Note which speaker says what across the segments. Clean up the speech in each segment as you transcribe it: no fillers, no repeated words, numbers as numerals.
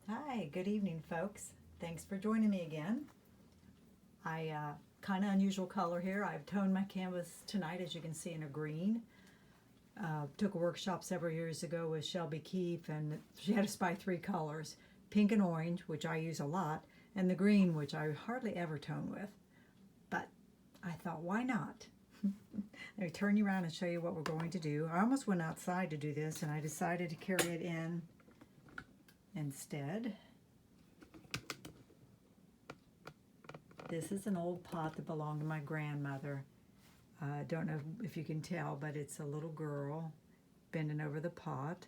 Speaker 1: Hi, good evening, folks. Thanks for joining me again. Kind of unusual color here. I've toned my canvas tonight, as you can see, in a green. Took a workshop several years ago with Shelby Keefe, and she had us buy three colors: pink and orange, which I use a lot, and the green, which I hardly ever tone with. But I thought, why not? Let me turn you around and show you what we're going to do. I almost went outside to do this, and I decided to carry it in instead. This is an old pot that belonged to my grandmother. I don't know if you can tell, but it's a little girl bending over the pot.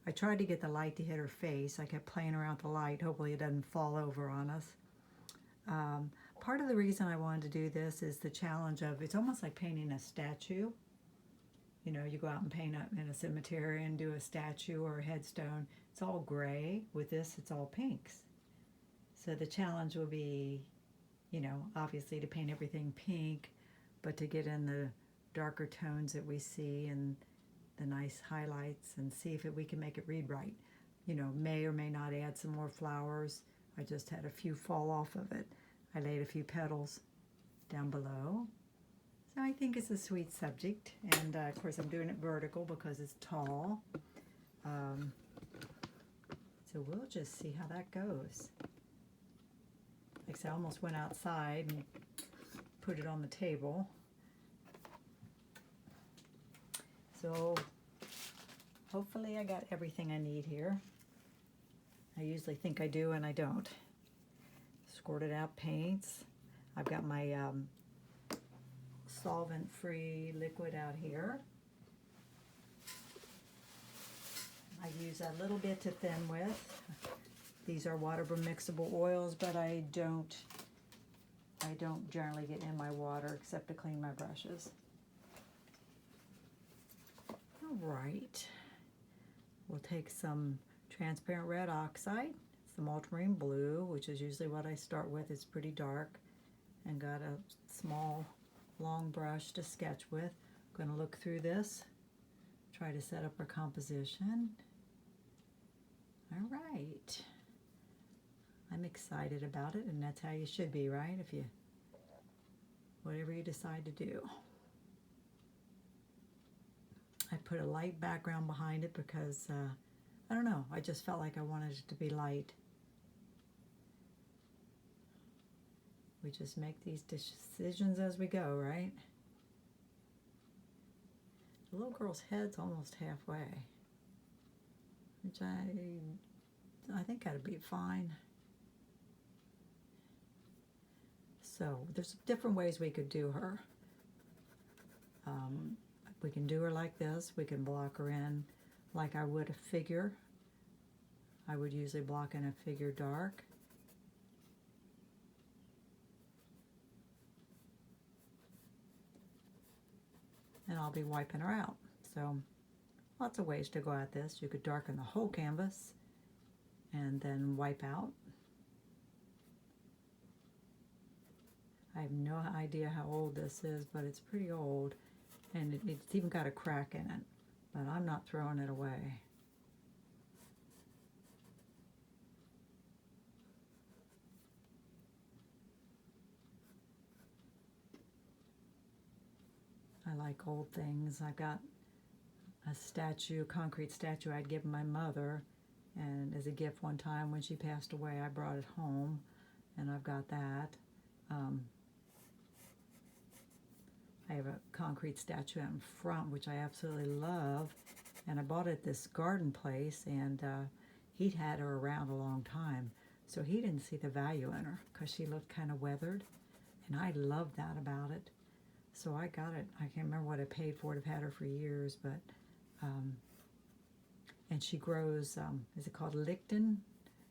Speaker 1: I tried to get the light to hit her face. I kept playing around with the light. Hopefully it doesn't fall over on us. Part of the reason I wanted to do this is the challenge of, it's almost like painting a statue. You know, you go out and paint in a cemetery and do a statue or a headstone. It's all gray. With this, it's all pinks. So the challenge will be, you know, obviously to paint everything pink, but to get in the darker tones that we see and the nice highlights and see if we can make it read right. You know, may or may not add some more flowers. I just had a few fall off of it. I laid a few petals down below. So I think it's a sweet subject, and of course I'm doing it vertical because it's tall. So we'll just see how that goes. Like I said, I almost went outside and put it on the table. So hopefully I got everything I need here. I usually think I do and I don't. Squirted out paints. I've got my solvent-free liquid out here. I use a little bit to thin with. These are Waterburn mixable oils, but I don't generally get in my water except to clean my brushes. All right, we'll take some transparent red oxide, some ultramarine blue, which is usually what I start with. It's pretty dark, and got a small long brush to sketch with. I'm going to look through this, try to set up our composition. All right. I'm excited about it, and that's how you should be, right? If you, whatever you decide to do. I put a light background behind it because, I don't know, I just felt like I wanted it to be light. We just make these decisions as we go, right? The little girl's head's almost halfway, which I think that'd be fine. So there's different ways we could do her. We can do her like this. We can block her in like I would a figure. I would usually block in a figure dark. And I'll be wiping her out. So lots of ways to go at this. You could darken the whole canvas and then wipe out. I have no idea how old this is, but it's pretty old, and it's even got a crack in it, but I'm not throwing it away. I like old things. I've got a statue, a concrete statue I'd given my mother, and as a gift one time when she passed away, I brought it home, and I've got that. I have a concrete statue out in front, which I absolutely love, and I bought it at this garden place, and he'd had her around a long time, so he didn't see the value in her because she looked kind of weathered, and I love that about it. So I got it. I can't remember what I paid for it. I've had her for years, but and she grows, is it called lichen?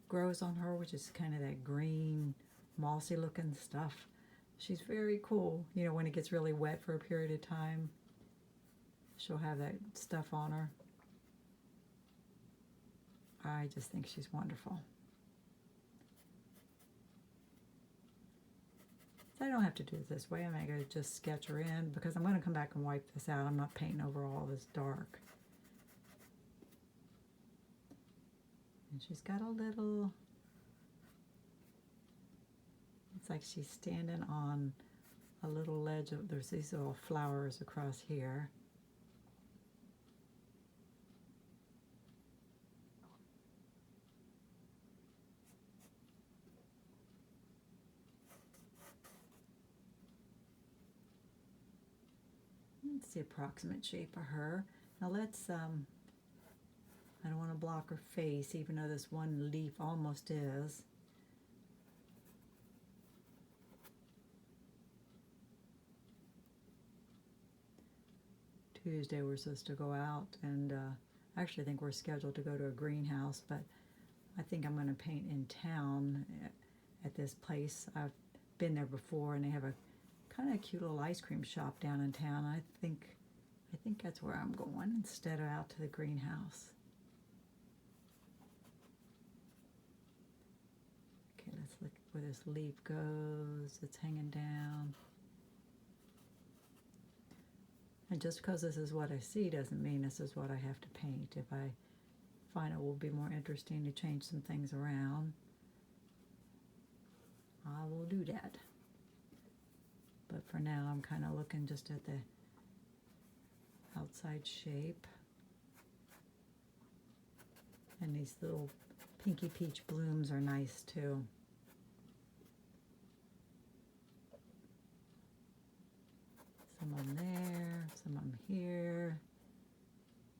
Speaker 1: Grows on her, which is kind of that green, mossy looking stuff. She's very cool. You know, when it gets really wet for a period of time, she'll have that stuff on her. I just think she's wonderful. So I don't have to do it this way. I'm going to just sketch her in because I'm going to come back and wipe this out. I'm not painting over all this dark. And she's got a little, it's like she's standing on a little ledge of, there's these little flowers across here. That's the approximate shape of her. Now let's, I don't want to block her face, even though this one leaf almost is. Tuesday we're supposed to go out, and actually I think we're scheduled to go to a greenhouse, but I think I'm going to paint in town at this place. I've been there before, and they have a kind of cute little ice cream shop down in town. I think that's where I'm going instead of out to the greenhouse. Okay, let's look where this leaf goes. It's hanging down. And just because this is what I see doesn't mean this is what I have to paint. If I find it will be more interesting to change some things around, I will do that. But for now, I'm kind of looking just at the outside shape. And these little pinky peach blooms are nice too. Some of them there, some of them here.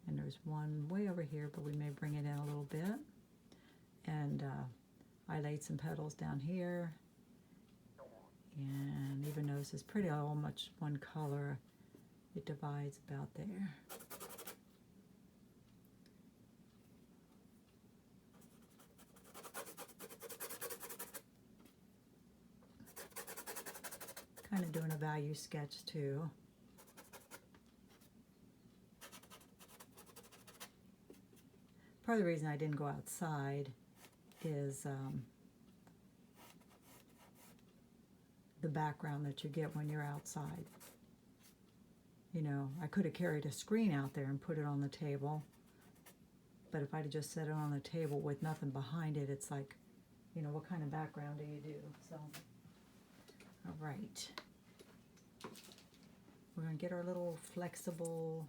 Speaker 1: And there's one way over here, but we may bring it in a little bit. And I laid some petals down here. And even though this is pretty all much one color, it divides about there. Kind of doing a value sketch too. Part of the reason I didn't go outside is the background that you get when you're outside. You know, I could have carried a screen out there and put it on the table, but if I'd have just set it on the table with nothing behind it, it's like, you know, what kind of background do you do? So, all right. We're going to get our little flexible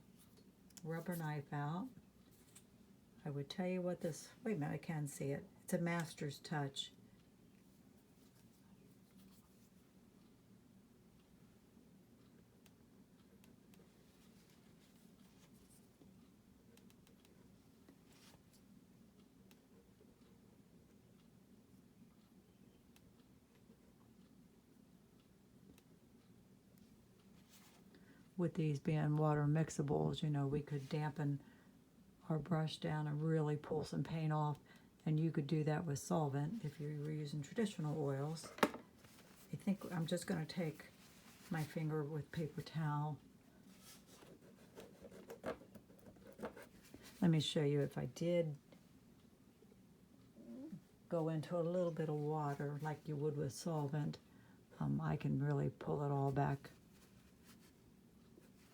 Speaker 1: rubber knife out. I would tell you what this, wait a minute, I can see it. It's a Master's Touch. With these being water mixables, you know, we could dampen our brush down and really pull some paint off, and you could do that with solvent if you were using traditional oils. I think I'm just going to take my finger with paper towel. Let me show you. If I did go into a little bit of water like you would with solvent, I can really pull it all back.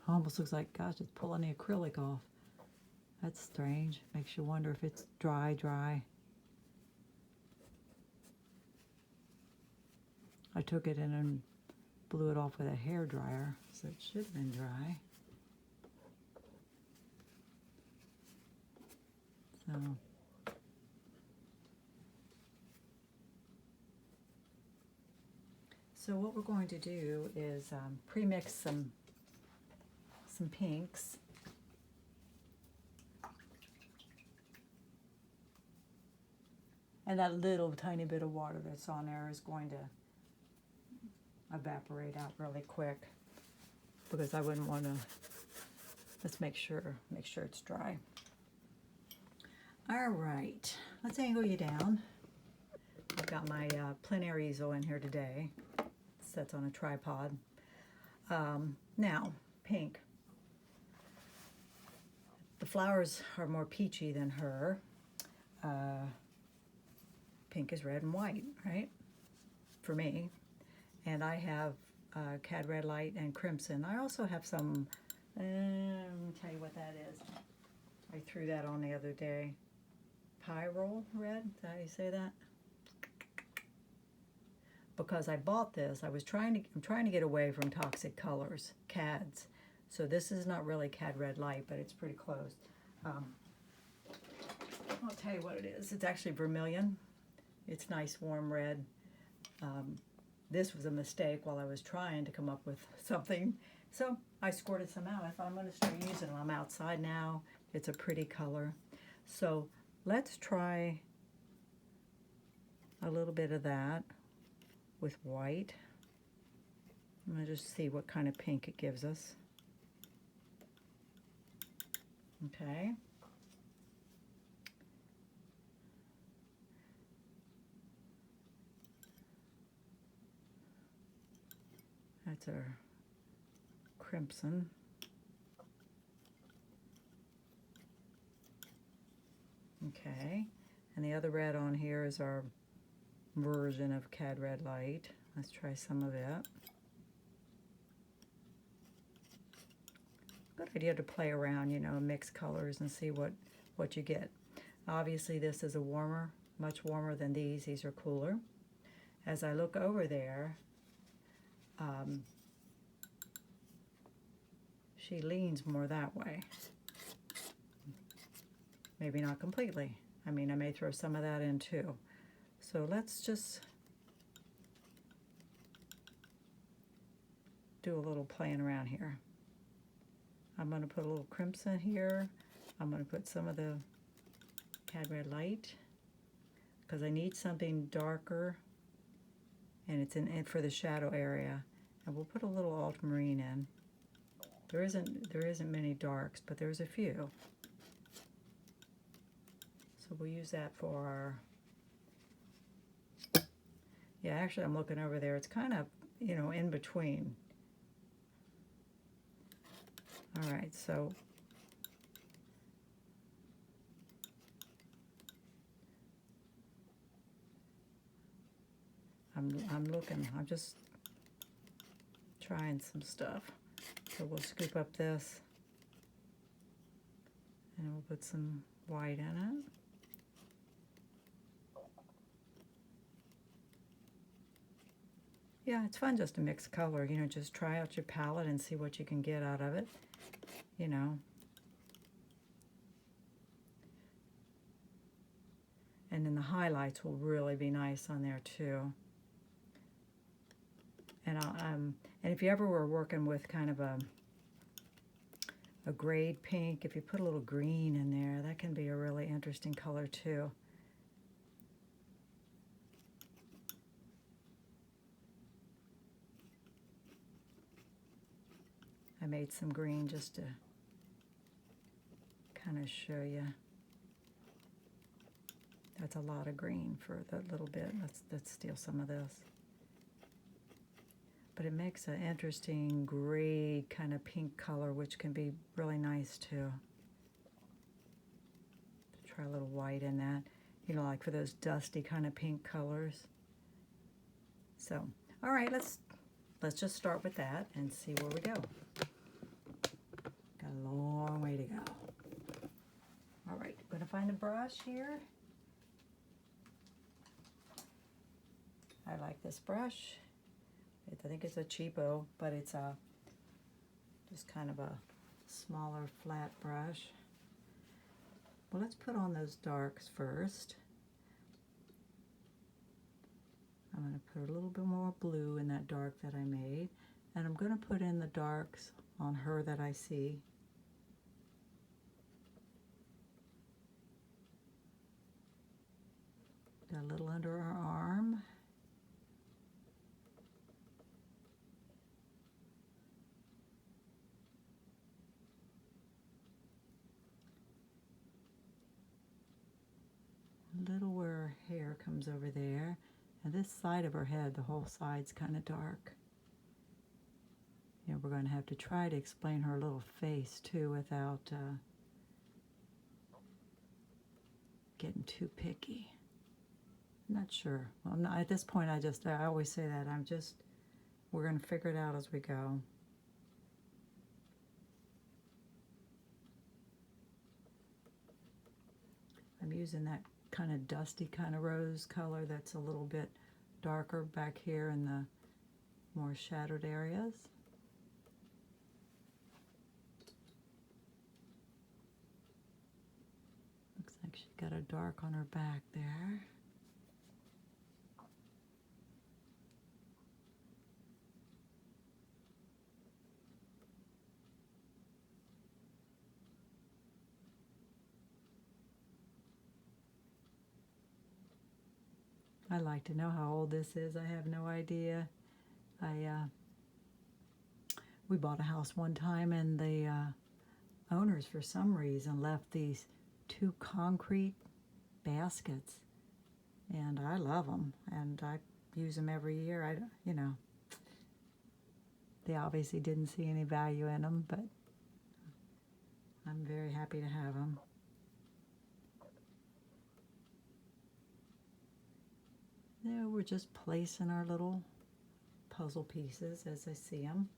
Speaker 1: Almost looks like, gosh, it's pulling the acrylic off. That's strange. Makes you wonder if it's dry. I took it in and blew it off with a hair dryer, so it should have been dry. So what we're going to do is pre-mix some pinks. And that little tiny bit of water that's on there is going to evaporate out really quick, because I wouldn't want to, let's make sure it's dry. All right, let's angle you down. I've got my plein air easel in here today. It sits on a tripod. Now, pink. The flowers are more peachy than her. Pink is red and white, right? For me. And I have Cad Red Light and Crimson. I also have some, let me tell you what that is. I threw that on the other day. Pyrrole red, is that how you say that? Because I bought this, I'm trying to get away from toxic colors, CADs. So this is not really CAD Red Light, but it's pretty close. I'll tell you what it is. It's actually vermilion. It's nice warm red. This was a mistake while I was trying to come up with something. So I squirted some out. I thought I'm going to start using them. I'm outside now. It's a pretty color. So let's try a little bit of that with white. I'm going to just see what kind of pink it gives us. Okay. That's our crimson. Okay. And the other red on here is our version of CAD Red Light. Let's try some of it. Good idea to play around, you know, mix colors and see what you get. Obviously this is a warmer, much warmer than these. These are cooler. As I look over there, she leans more that way. Maybe not completely. I mean, I may throw some of that in too. So let's just do a little playing around here. I'm going to put a little crimson here. I'm going to put some of the CAD Red Light because I need something darker, and it's in for the shadow area. And we'll put a little ultramarine in. There isn't many darks, but there's a few. So we'll use that for our, yeah, actually I'm looking over there. It's kind of, you know, in between. All right, so I'm looking, I'm just trying some stuff. So we'll scoop up this and we'll put some white in it. Yeah, it's fun just to mix color, you know, just try out your palette and see what you can get out of it, you know. And then the highlights will really be nice on there too. And if you ever were working with kind of a grayed pink, if you put a little green in there, that can be a really interesting color too. I made some green just to kind of show you. That's a lot of green for that little bit. Let's steal some of this. But it makes an interesting gray kind of pink color, which can be really nice too. Try a little white in that, you know, like for those dusty kind of pink colors. So, all right, let's just start with that and see where we go. Got a long way to go. All right, I'm gonna find a brush here. I like this brush. I think it's a cheapo, but it's just kind of a smaller flat brush. Well, let's put on those darks first. I'm going to put a little bit more blue in that dark that I made, and I'm going to put in the darks on her that I see. Got a little under her arm. Little where her hair comes over there, and this side of her head, the whole side's kind of dark. You know, we're going to have to try to explain her little face too without getting too picky. I'm not sure. Well, I'm not, at this point, I always say that we're going to figure it out as we go. I'm using that kind of dusty kind of rose color that's a little bit darker back here in the more shadowed areas. Looks like she's got a dark on her back there. I'd like to know how old this is. I have no idea. We bought a house one time, and the owners, for some reason, left these 2 concrete baskets, and I love them, and I use them every year. They obviously didn't see any value in them, but I'm very happy to have them. There, we're just placing our little puzzle pieces as I see them.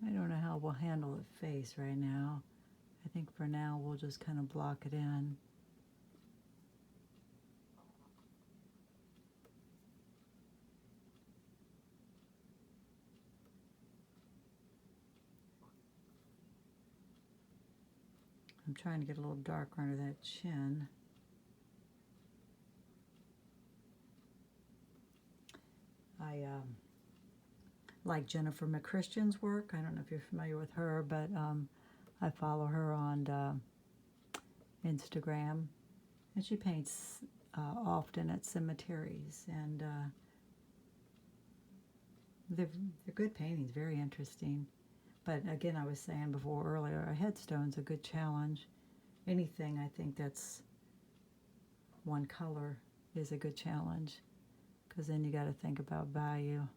Speaker 1: I don't know how we'll handle the face right now. I think for now we'll just kind of block it in. I'm trying to get a little darker under that chin. I like Jennifer McChristian's work. I don't know if you're familiar with her, but I follow her on Instagram, and she paints often at cemeteries, and they're good paintings, very interesting. But again, I was saying before earlier, a headstone's a good challenge. Anything, I think, that's one color is a good challenge, because then you got to think about value.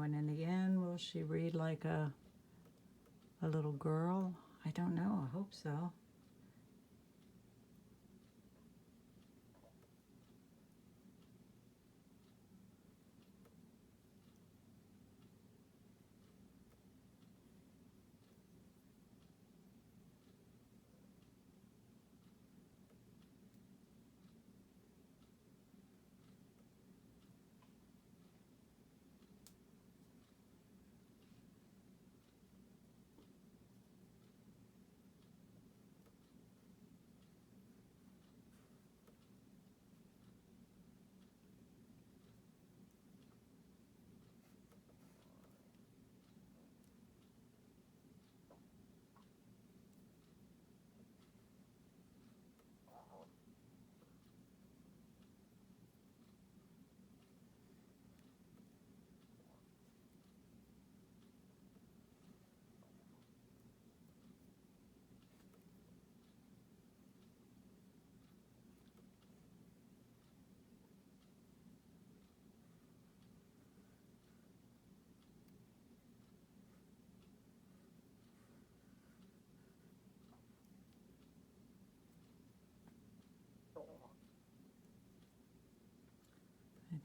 Speaker 1: And in the end, will she read like a little girl? I don't know. I hope so.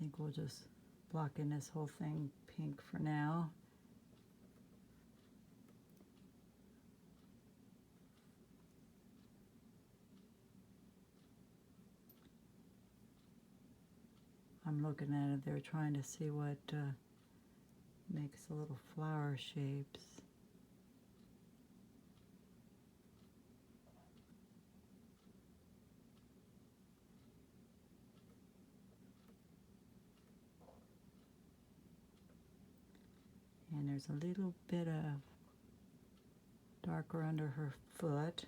Speaker 1: think we'll just block in this whole thing pink for now. I'm looking at it there trying to see what makes the little flower shapes. And there's a little bit of darker under her foot.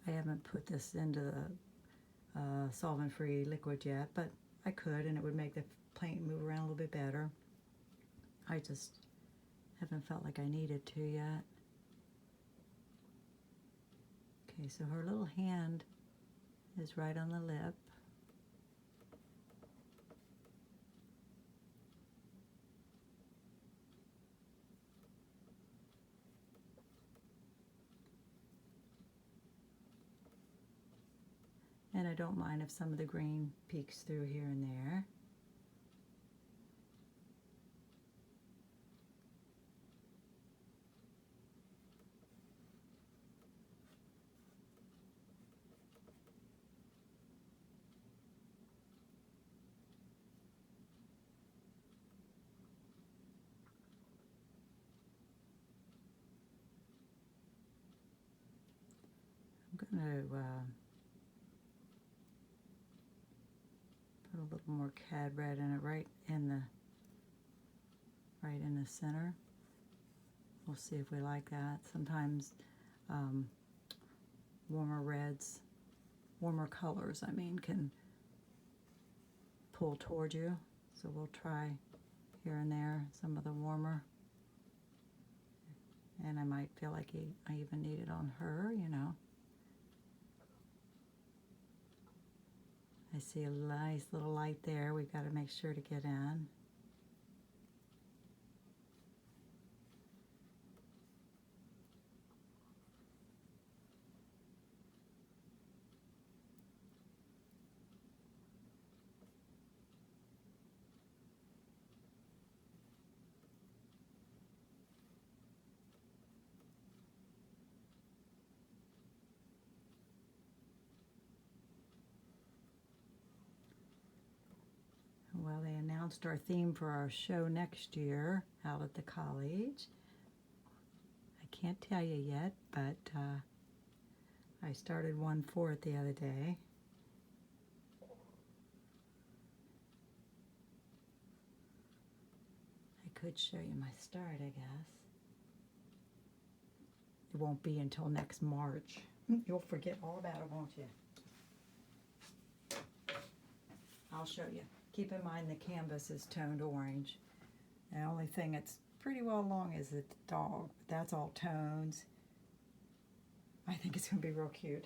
Speaker 1: I haven't put this into the solvent-free liquid yet, but I could, and it would make the paint move around a little bit better. I just haven't felt like I needed to yet. Okay, so her little hand is right on the lip. And I don't mind if some of the green peeks through here and there. I'm going to put a little more cad red in it right in the center. We'll see if we like that. Sometimes warmer reds, warmer colors, I mean, can pull toward you. So we'll try here and there some of the warmer. And I might feel like I even need it on her, you know. I see a nice little light there. We've got to make sure to get in. Well, they announced our theme for our show next year out at the college. I can't tell you yet, but I started one for it the other day. I could show you my start, I guess. It won't be until next March. You'll forget all about it, won't you? I'll show you. Keep in mind the canvas is toned orange. The only thing that's pretty well along is the dog. But that's all tones. I think it's going to be real cute.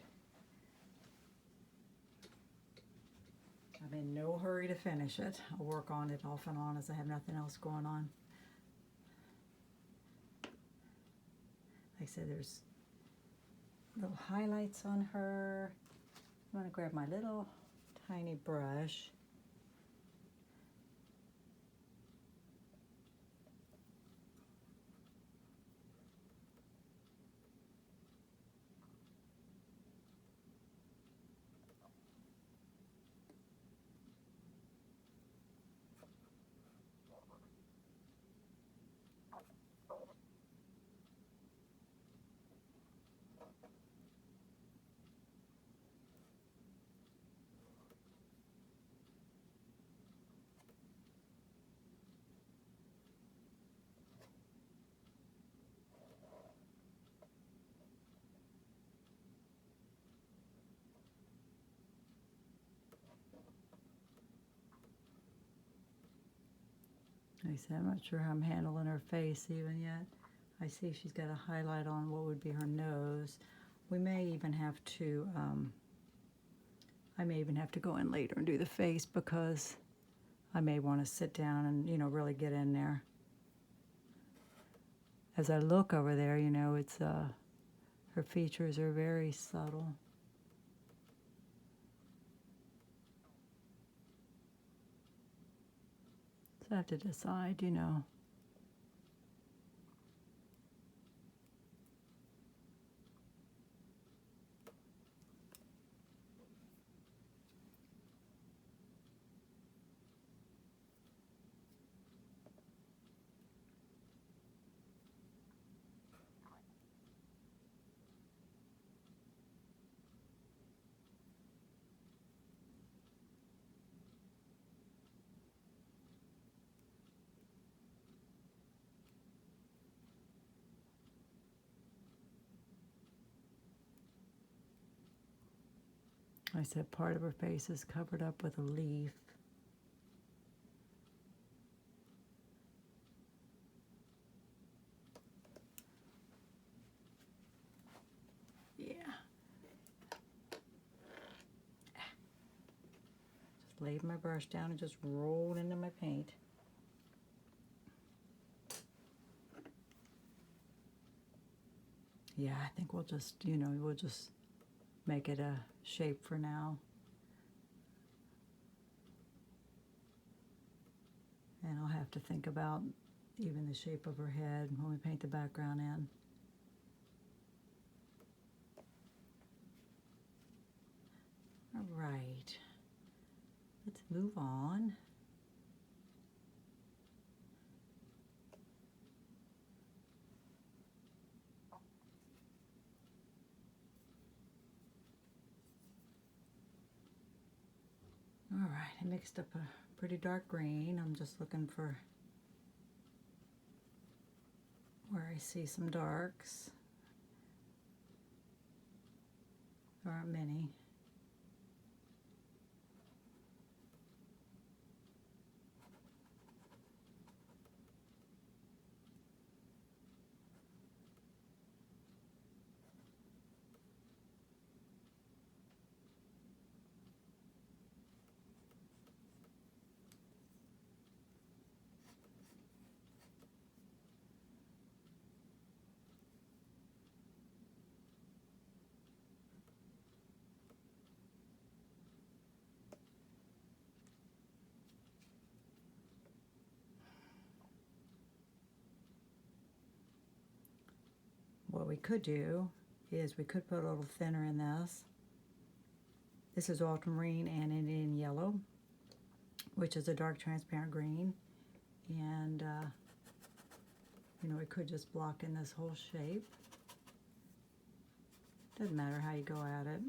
Speaker 1: I'm in no hurry to finish it. I'll work on it off and on as I have nothing else going on. Like I said, there's little highlights on her. I'm going to grab my little tiny brush. I said, I'm not sure how I'm handling her face even yet. I see she's got a highlight on what would be her nose. We may even have to, I may even have to go in later and do the face because I may want to sit down and, you know, really get in there. As I look over there, you know, it's, her features are very subtle. So I have to decide, you know. I said part of her face is covered up with a leaf. Yeah. Just laid my brush down and just rolled into my paint. Yeah, I think we'll just, you know, we'll just make it a shape for now. And I'll have to think about even the shape of her head when we paint the background in. All right, let's move on. All right, I mixed up a pretty dark green. I'm just looking for where I see some darks. There aren't many. What we could do is we could put a little thinner in this. This is ultramarine and Indian yellow, which is a dark transparent green. And, you know, we could just block in this whole shape. Doesn't matter how you go at it.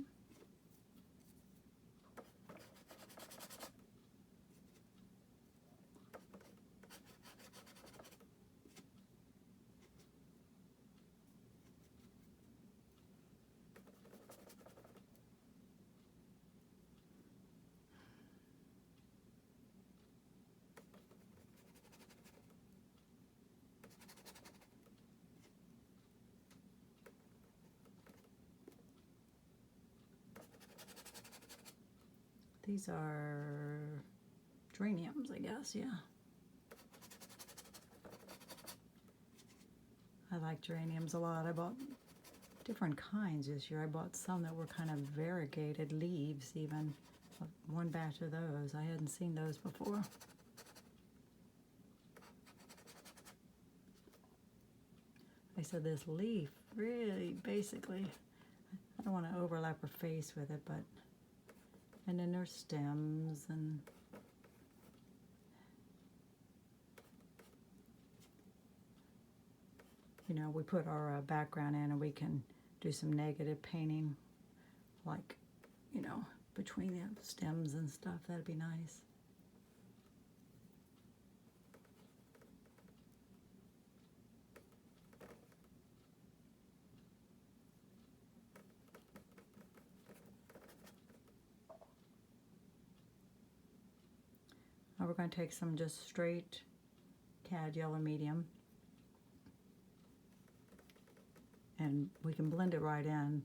Speaker 1: These are geraniums, I guess, yeah. I like geraniums a lot. I bought different kinds this year. I bought some that were kind of variegated leaves even. One batch of those. I hadn't seen those before. I said this leaf really basically, I don't want to overlap her face with it, but, and then there's stems and you know, we put our background in and we can do some negative painting, like, you know, between the stems and stuff. That'd be nice. Now we're going to take some just straight Cad Yellow Medium. And we can blend it right in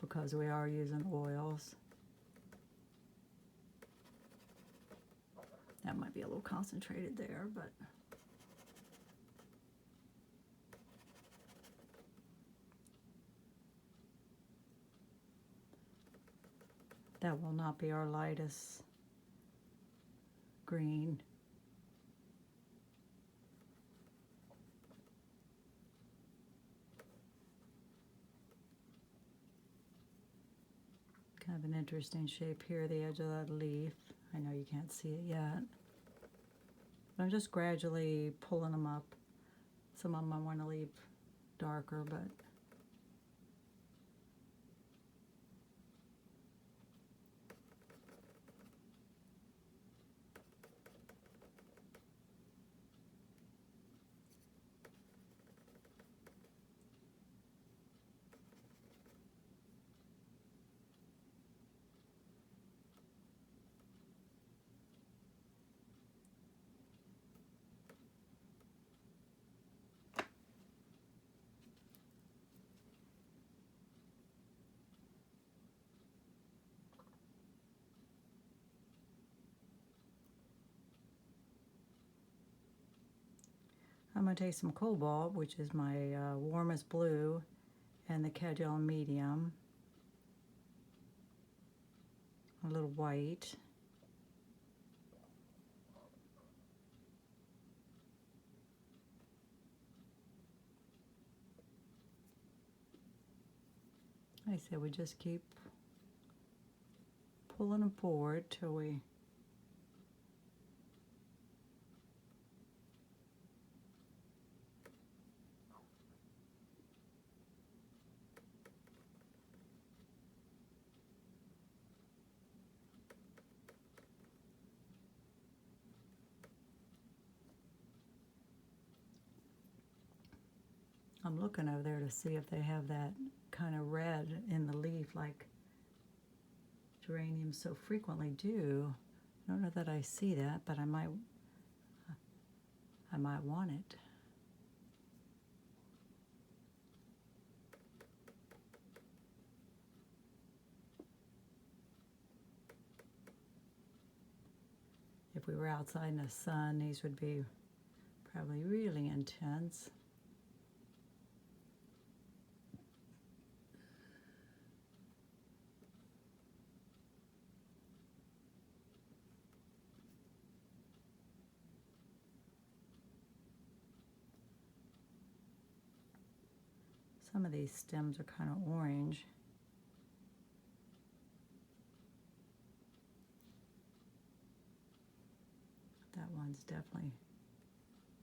Speaker 1: because we are using oils. That might be a little concentrated there, but that will not be our lightest green. Kind of an interesting shape here, the edge of that leaf. I know you can't see it yet. But I'm just gradually pulling them up. Some of them I want to leave darker, but I'm going to take some Cobalt, which is my warmest blue, and the Cad Yellow Medium, a little white, like I said, we just keep pulling them forward till we I'm looking over there to see if they have that kind of red in the leaf like geraniums so frequently do. I don't know that I see that, but I might want it. If we were outside in the sun, these would be probably really intense. Some of these stems are kind of orange. That one's definitely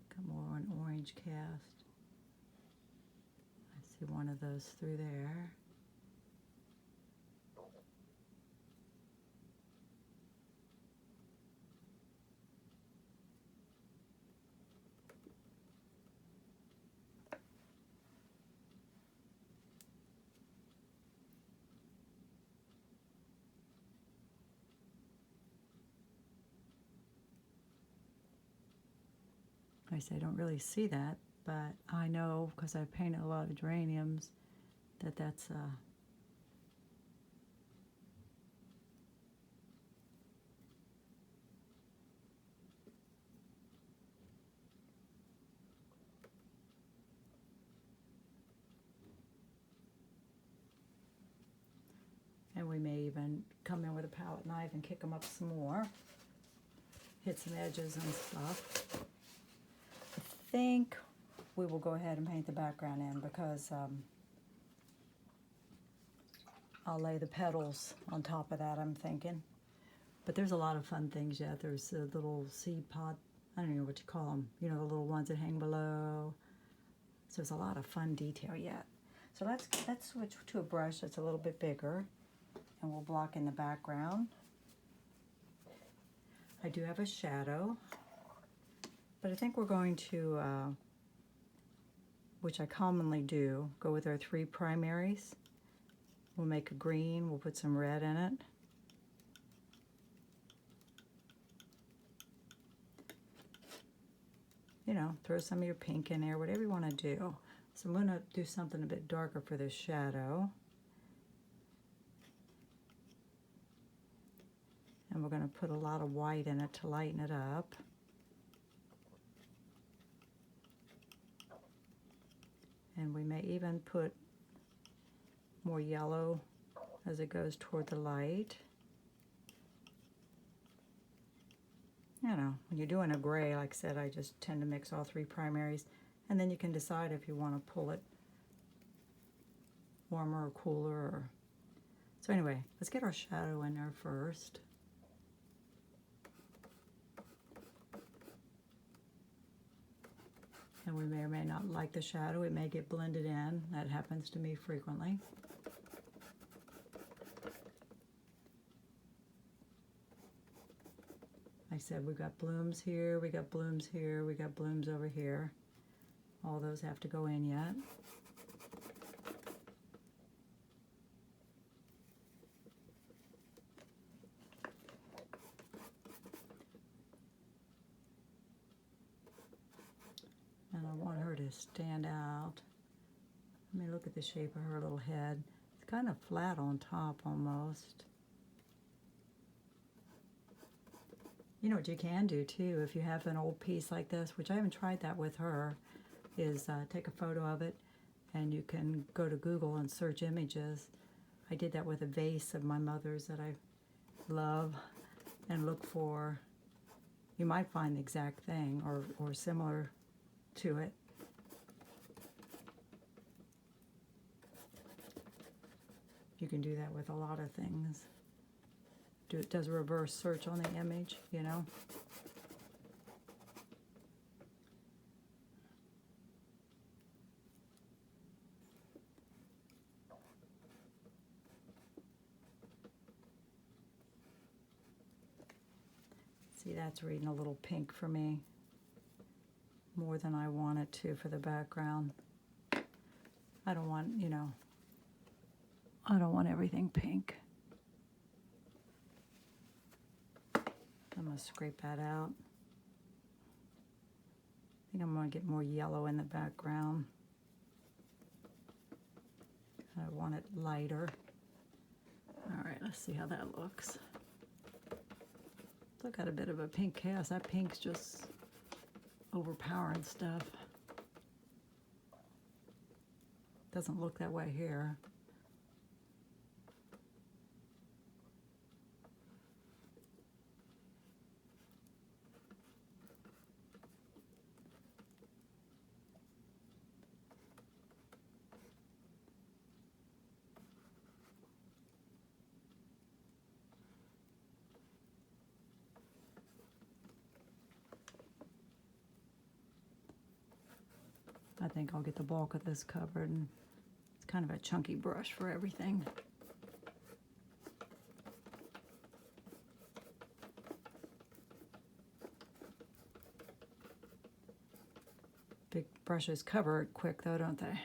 Speaker 1: got more an orange cast. I see one of those through there. Like I say, I don't really see that, but I know because I've painted a lot of geraniums that that's and we may even come in with a palette knife and kick them up some more, hit some edges and stuff. I think we will go ahead and paint the background in because I'll lay the petals on top of that, I'm thinking. But there's a lot of fun things yet. There's a little seed pod, I don't know what you call them, you know, the little ones that hang below. So there's a lot of fun detail yet. So let's switch to a brush that's a little bit bigger, and we'll block in the background. I do have a shadow, but I think we're going to, which I commonly do, go with our 3 primaries. We'll make a green, we'll put some red in it. you know, throw some of your pink in there, whatever you want to do. So I'm going to do something a bit darker for this shadow. And we're going to put a lot of white in it to lighten it up. And we may even put more yellow as it goes toward the light. You know, when you're doing a gray, like I said, I just tend to mix all three primaries, and then you can decide if you want to pull it warmer or cooler. Or... So anyway, let's get our shadow in there first. And we may or may not like the shadow. It may get blended in. That happens to me frequently. Like I said, we've got blooms here, we got blooms here, we got blooms over here. All those have to go in yet. And I want her to stand out. Let me look at the shape of her little head. It's kind of flat on top almost. You know what you can do too, if you have an old piece like this, which I haven't tried that with her, is take a photo of it and you can go to Google and search images. I did that with a vase of my mother's that I love, and look for, you might find the exact thing or similar to it. You can do that with a lot of things. Does a reverse search on the image, you know. See, that's reading a little pink for me, more than I want it to for the background. I don't want, you know, I don't want everything pink. I'm going to scrape that out. I think I'm going to get more yellow in the background. I want it lighter. All right, let's see how that looks. Still got a bit of a pink cast. That pink's just overpowering stuff. Doesn't look that way here. I think I'll get the bulk of this covered, and it's kind of a chunky brush for everything. Big brushes cover it quick though, don't they?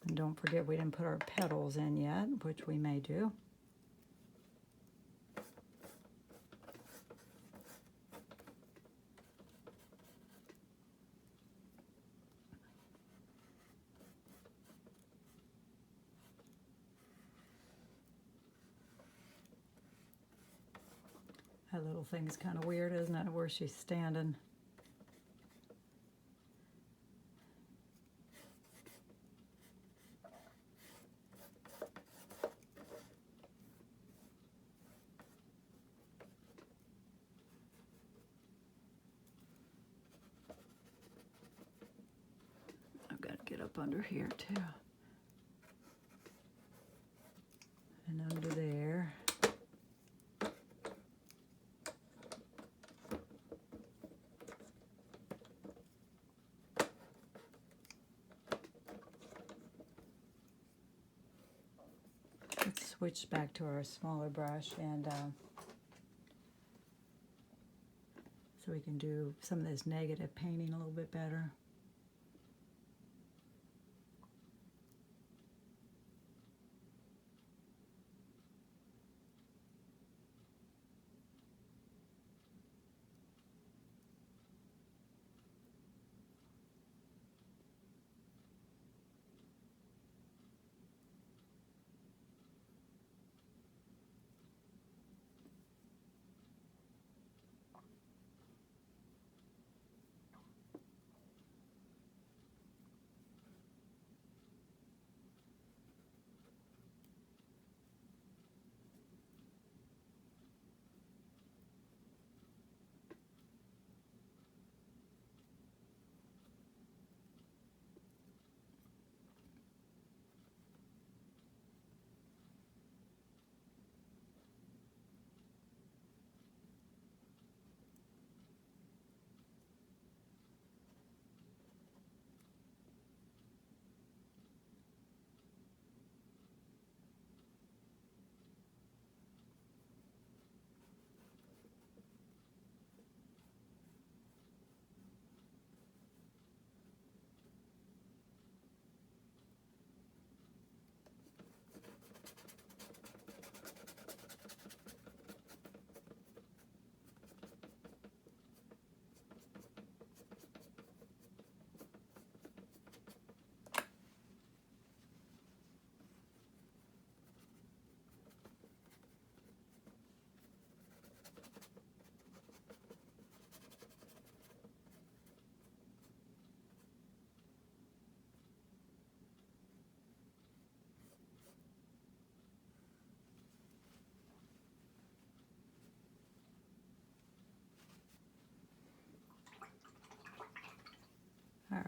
Speaker 1: And don't forget we didn't put our petals in yet, which we may do. That little thing's kind of weird, isn't it, where she's standing? I've got to get up under here too. And under there. switch back to our smaller brush, and so we can do some of this negative painting a little bit better.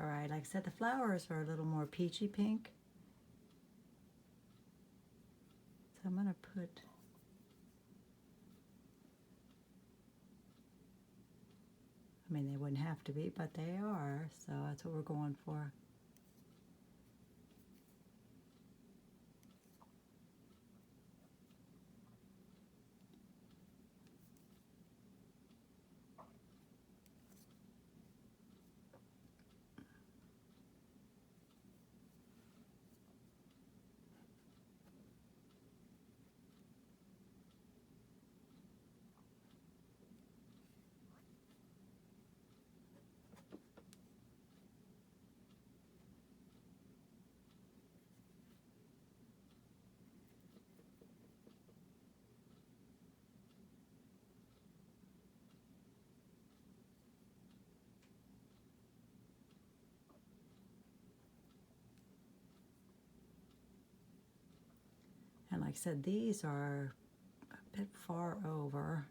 Speaker 1: Alright, like I said, the flowers are a little more peachy pink. So I'm going to put, I mean, they wouldn't have to be, but they are, so that's what we're going for. And like I said, these are a bit far over.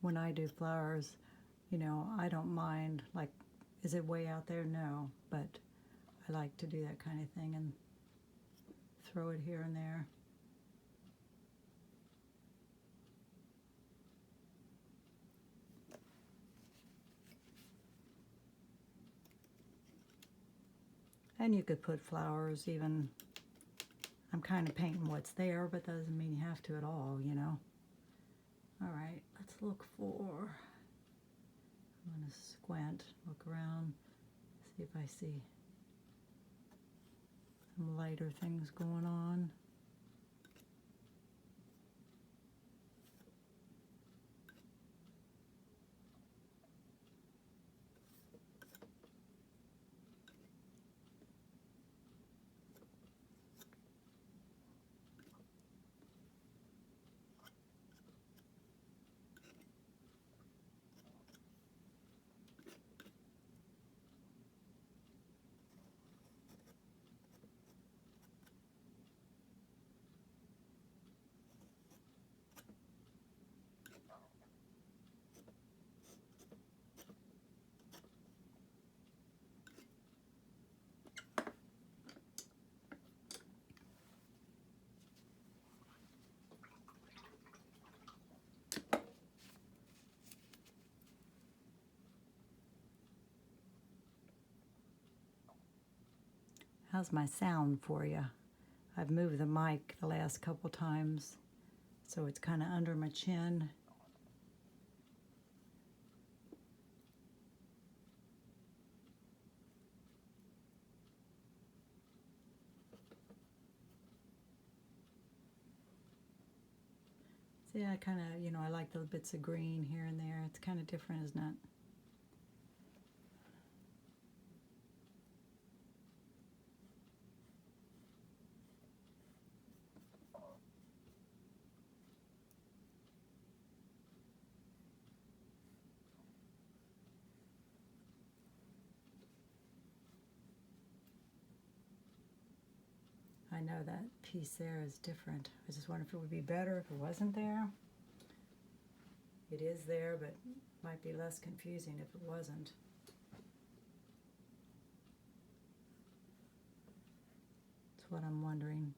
Speaker 1: when I do flowers, you know, I don't mind, like, is it way out there? No, but I like to do that kind of thing and throw it here and there. And you could put flowers even, I'm kind of painting what's there, but that doesn't mean you have to at all, you know. All right, let's look for, I'm going to squint, look around, see if I see some lighter things going on. How's my sound for you? I've moved the mic the last couple times, so it's kind of under my chin. See, I kind of, you know, I like those bits of green here and there. It's kind of different, isn't it? I know that piece there is different. I just wonder if it would be better if it wasn't there. It is there, but might be less confusing if it wasn't. That's what I'm wondering.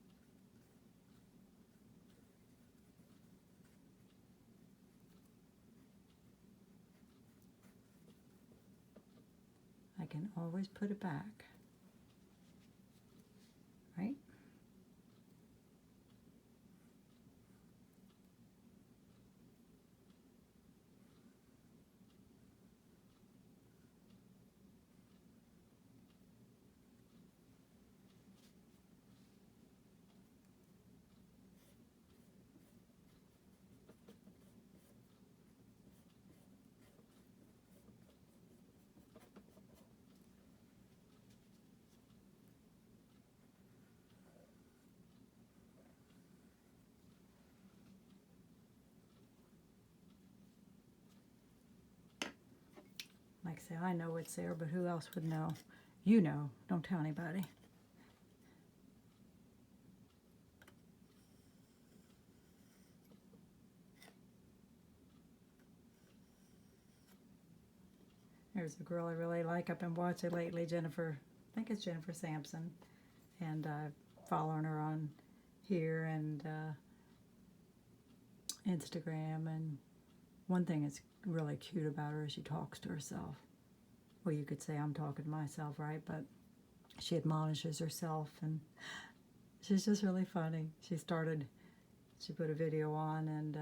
Speaker 1: I can always put it back, right? Like I say, I know it's there, but who else would know? You know, don't tell anybody. There's a girl I really like. I've been watching lately, Jennifer, I think it's Jennifer Sampson, and following her on here and Instagram. And one thing that's really cute about her is she talks to herself. Well, you could say I'm talking to myself, right? But she admonishes herself, and she's just really funny. She put a video on, and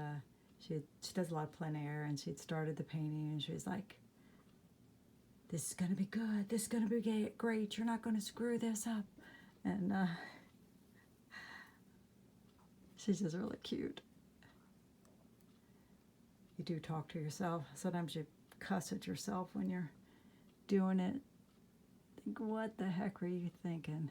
Speaker 1: she does a lot of plein air, and she'd started the painting, and she was like, this is going to be good. This is going to be great. You're not going to screw this up. And she's just really cute. You do talk to yourself. Sometimes you cuss at yourself when you're doing it. Think, what the heck are you thinking?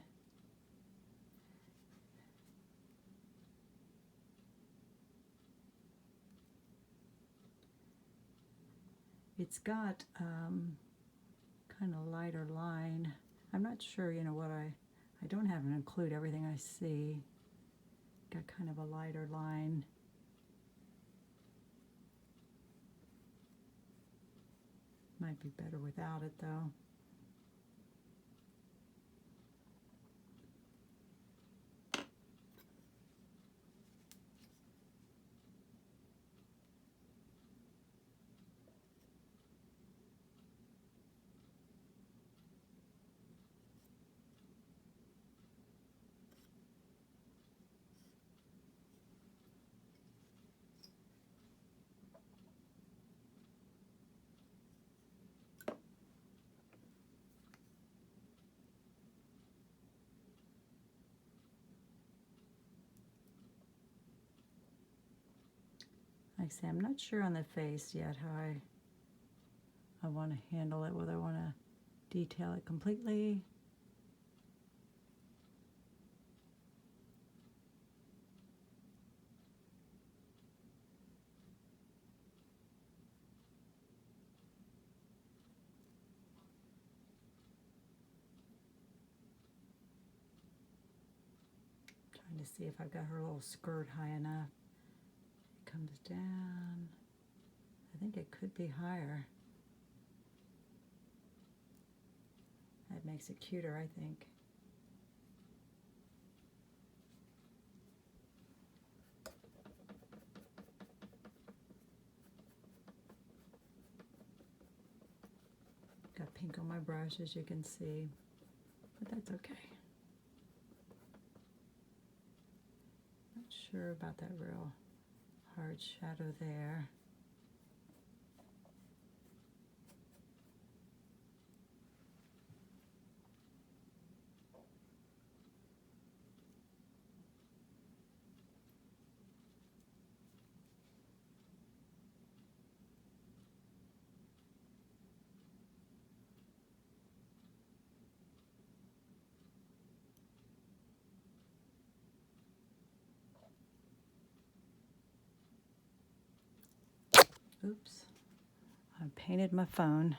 Speaker 1: It's got kind of lighter line. I'm not sure, you know, what I don't have to include everything I see. Got kind of a lighter line. Might be better without it though. Like I say, I'm not sure on the face yet how I want to handle it, whether I want to detail it completely. Trying to see if I've got her little skirt high enough. It comes down. I think it could be higher. That makes it cuter, I think. Got pink on my brush, as you can see, but that's okay. Not sure about that real hard shadow there. Oops, I painted my phone.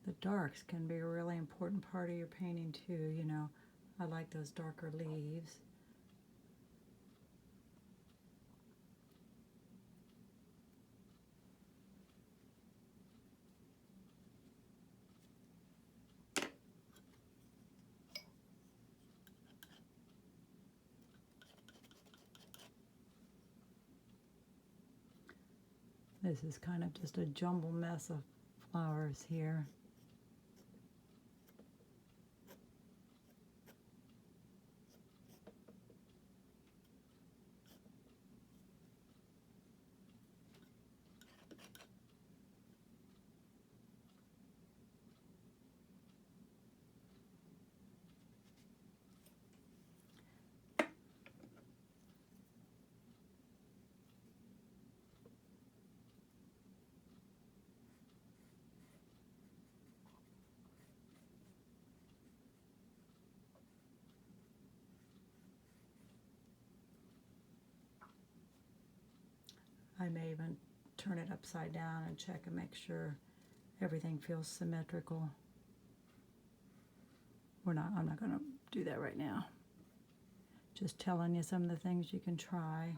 Speaker 1: The darks can be a really important part of your painting too, you know. I like those darker leaves. This is kind of just a jumble mess of flowers here. I may even turn it upside down and check and make sure everything feels symmetrical. I'm not going to do that right now. Just telling you some of the things you can try.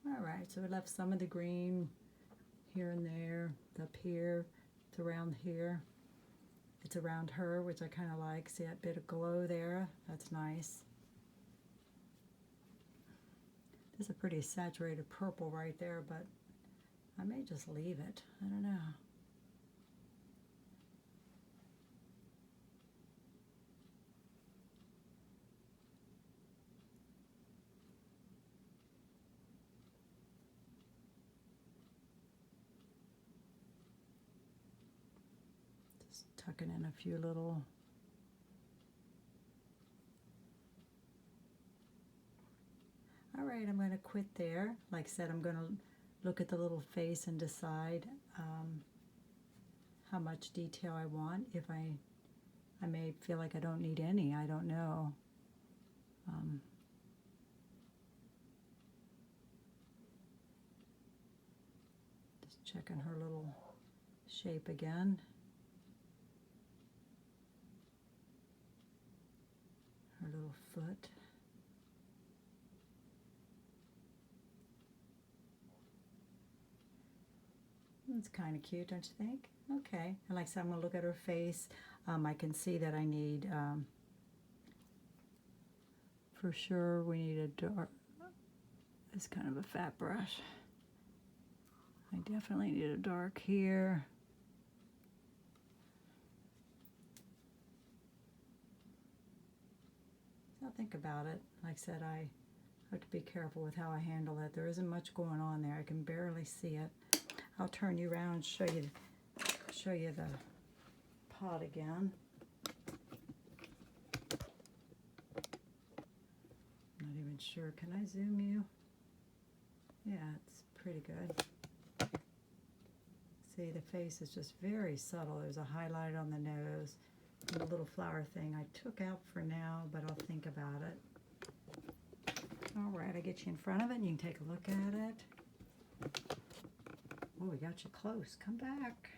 Speaker 1: Alright, so we left some of the green here and there, up here, it's around here. It's around her, which I kind of like. See that bit of glow there? That's nice. This is a pretty saturated purple right there, but I may just leave it. I don't know. tucking in a few little. All right, I'm going to quit there. Like I said, I'm going to look at the little face and decide how much detail I want. If I may feel like I don't need any, I don't know. Just checking her little shape again. Her little foot. It's kind of cute, don't you think? Okay. And like I said, I'm going to look at her face. I can see that I need, for sure, we need a dark, this kind of a fat brush. I definitely need a dark here. So think about it. Like I said, I have to be careful with how I handle it. There isn't much going on there. I can barely see it. I'll turn you around and show you the pot again. I'm not even sure. Can I zoom you? Yeah, it's pretty good. See, the face is just very subtle. There's a highlight on the nose. And the little flower thing I took out for now, but I'll think about it. All right, I get you in front of it and you can take a look at it. Oh, we got you close. Come back.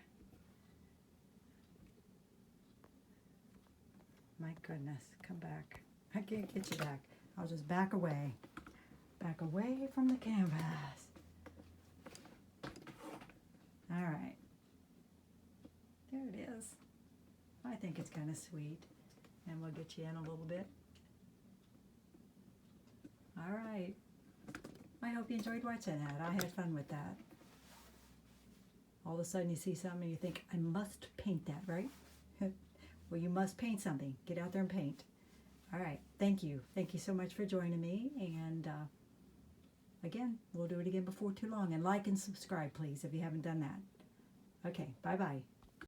Speaker 1: My goodness, come back. I can't get you back. I'll just back away. Back away from the canvas. All right. There it is. I think it's kind of sweet. And we'll get you in a little bit. All right. I hope you enjoyed watching that. I had fun with that. All of a sudden you see something and you think, I must paint that, right? Well, you must paint something. Get out there and paint. All right. Thank you. Thank you so much for joining me. And again, we'll do it again before too long. And like and subscribe, please, if you haven't done that. Okay. Bye-bye.